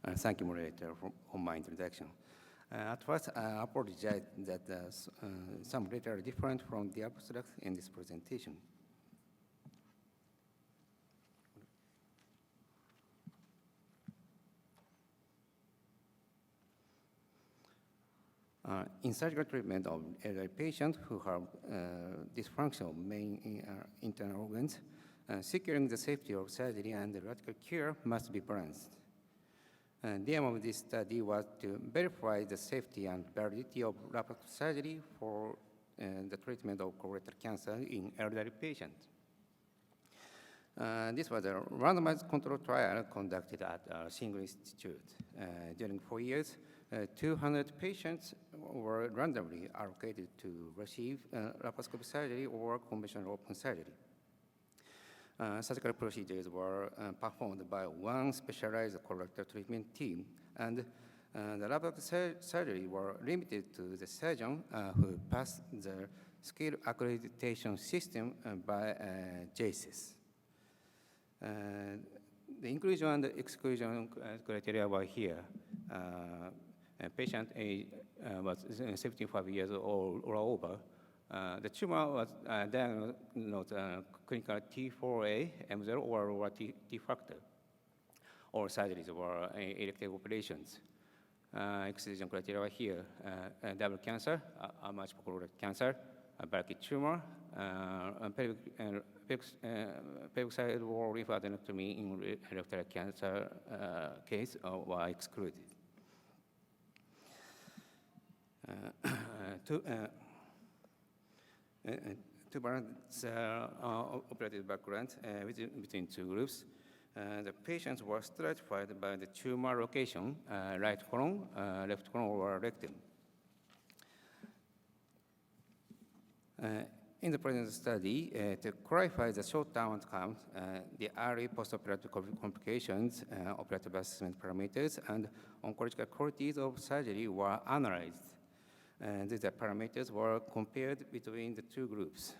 Thank you, moderator, for my introduction. At first, I apologize that some data are different from the abstract in this presentation. In surgical treatment of elderly patients who have dysfunctional main internal organs, securing the safety of surgery and radical care must be balanced. The aim of this study was to verify the safety and validity of laparoscopic surgery for the treatment of colorectal cancer in elderly patients. This was a randomized controlled trial conducted at a single institute. During 4 years, 200 patients were randomly allocated to receive laparoscopic surgery or conventional open surgery. Surgical procedures were performed by one specialized colorectal treatment team, and the laparoscopic surgery were limited to the surgeon who passed the skill accreditation system by JSIS. The inclusion and exclusion criteria were here. Patient age was 75 years old or over. The tumor was diagnosed clinical T4A, M0, or T factor. All surgeries were elective operations. Exclusion criteria were here. Double cancer, multiple colorectal cancer, bulky tumor, pelvic side wall lymphadenectomy in rectal cancer case were excluded. To balance operative background between two groups, the patients were stratified by the tumor location, right colon, left colon, or rectum. In the present study, to clarify the short-term outcomes, the early post-operative complications, operative assessment parameters, and oncological qualities of surgery were analyzed. These parameters were compared between the two groups.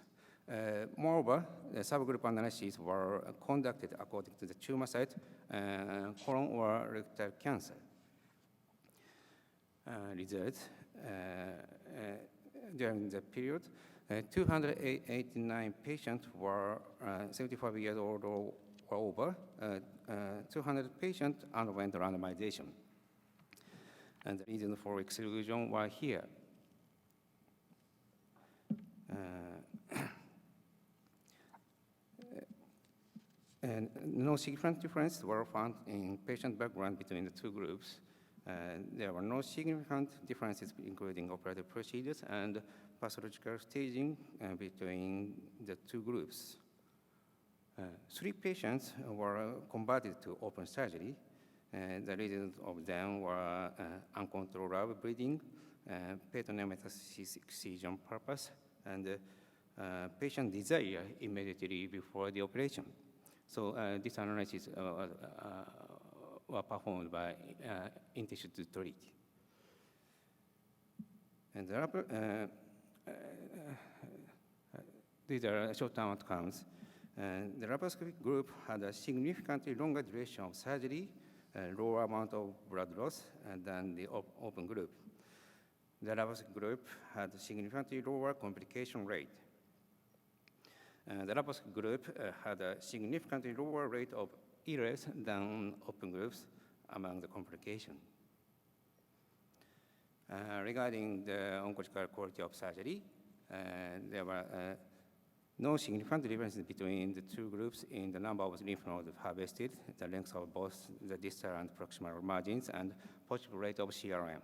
Moreover, the subgroup analyses were conducted according to the tumor site, colon or rectal cancer. Results, during the period, 289 patients were 75 years old or over. 200 patients underwent randomization. And the reason for exclusion were here. And no significant difference were found in patient background between the two groups. There were no significant differences, including operative procedures and pathological staging between the two groups. 3 patients were converted to open surgery. The reasons of them were uncontrollable bleeding, peritoneal metastasis excision purpose, and patient desire immediately before the operation. So this analysis were performed by intention to treat. And these are short-term outcomes. The laparoscopic group had a significantly longer duration of surgery, lower amount of blood loss than the open group. The laparoscopic group had a significantly lower complication rate. The laparoscopic group had a significantly lower rate of errors than open groups among the complications. Regarding the oncological quality of surgery, there were no significant differences between the two groups in the number of lymph nodes harvested, the length of both the distal and proximal margins, and positive rate of CRM.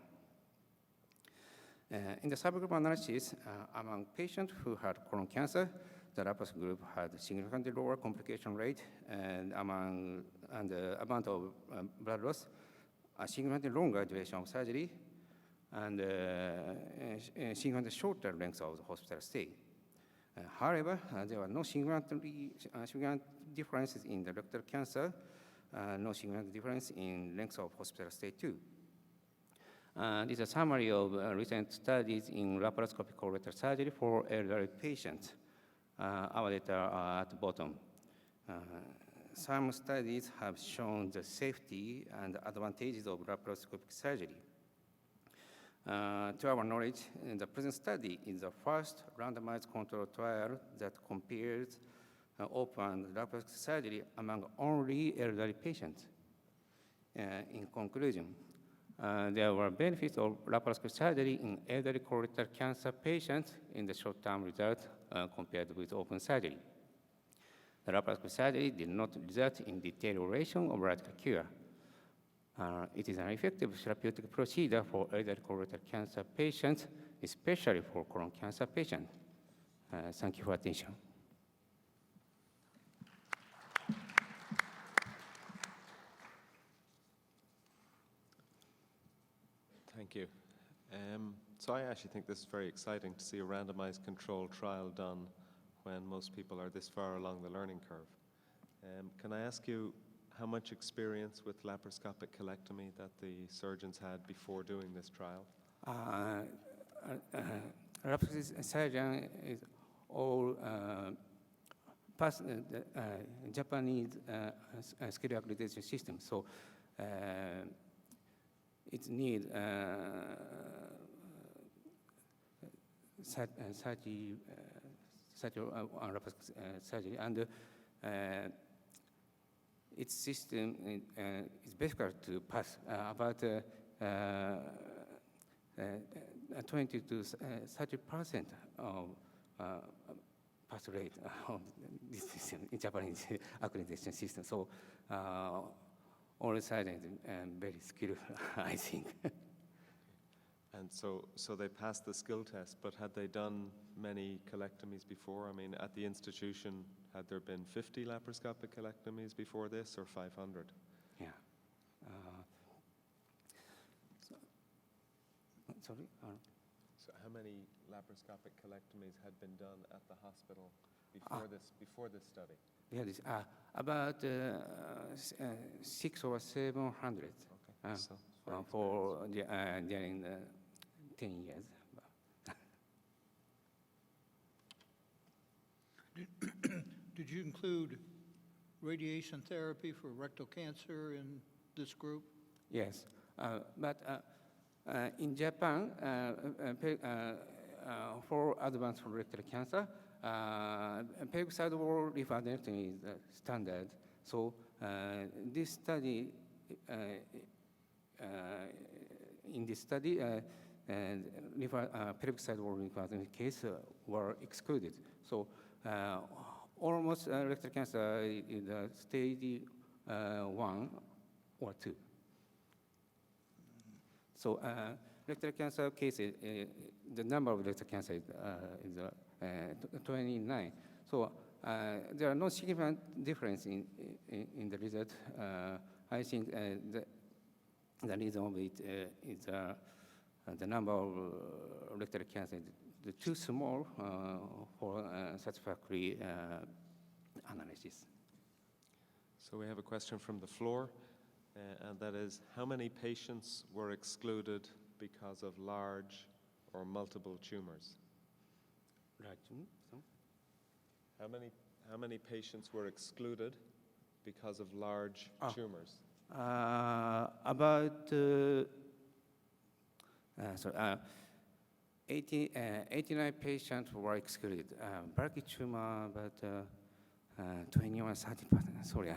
In the subgroup analysis, among patients who had colon cancer, the laparoscopic group had a significantly lower complication rate, and the amount of blood loss, a significantly longer duration of surgery, and significantly shorter length of the hospital stay. However, there were no significant differences in the rectal cancer, no significant difference in length of hospital stay too. This is a summary of recent studies in laparoscopic colorectal surgery for elderly patients. Our data are at the bottom. some studies have shown the safety and advantages of laparoscopic surgery. To our knowledge, the present study is the first randomized controlled trial that compares open laparoscopic surgery among only elderly patients. In conclusion, there were benefits of laparoscopic surgery in elderly colorectal cancer patients in the short-term result compared with open surgery. The laparoscopic surgery did not result in deterioration of radical cure. It is an effective therapeutic procedure for elderly colorectal cancer patients, especially for colon cancer patients. Thank you for attention. Thank you. So I actually think this is very exciting to see a randomized controlled trial done when most people are this far along the learning curve. Can I ask you how much experience with laparoscopic colectomy that the surgeons had before doing this trial? Laparoscopic surgeon is all Japanese skill accreditation system. So it needs 30 surgery, and its system is difficult to pass. About 20 to 30% of pass rate of this system in Japanese accreditation system. So all the surgeons very skilled, I think. And so they passed the skill test, but had they done many colectomies before? I mean, at the institution, had there been 50 laparoscopic colectomies before this, or 500? Yeah. Sorry? So how many laparoscopic colectomies had been done at the hospital before this study? Yeah, this, about 600 or 700. Okay. For during the 10 years. Did you include radiation therapy for rectal cancer in this group? Yes, but in Japan, for advanced rectal cancer, pelvic wall lymphadenectomy is standard. So this study, in this study, pelvic side wall lymphadenectomy case were excluded. So almost rectal cancer is stage 1 or 2. So rectal cancer cases, the number of rectal cancer is 29. So there are no significant difference in the result. I think the reason of it is the number of rectal cancer is too small for satisfactory analysis. So we have a question from the floor, and that is, how many patients were excluded because of large or multiple tumors? How many patients were excluded because of large tumors? About 89 patients were excluded. Bulky tumor, about 21, 30%. Sorry,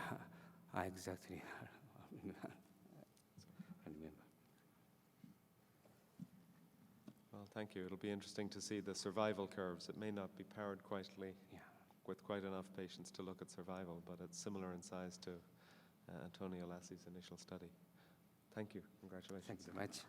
I exactly remember. Well, thank you. It'll be interesting to see the survival curves. It may not be powered with quite enough patients to look at survival, but it's similar in size to Antonio Lassi's initial study. Thank you. Congratulations. Thank you very much.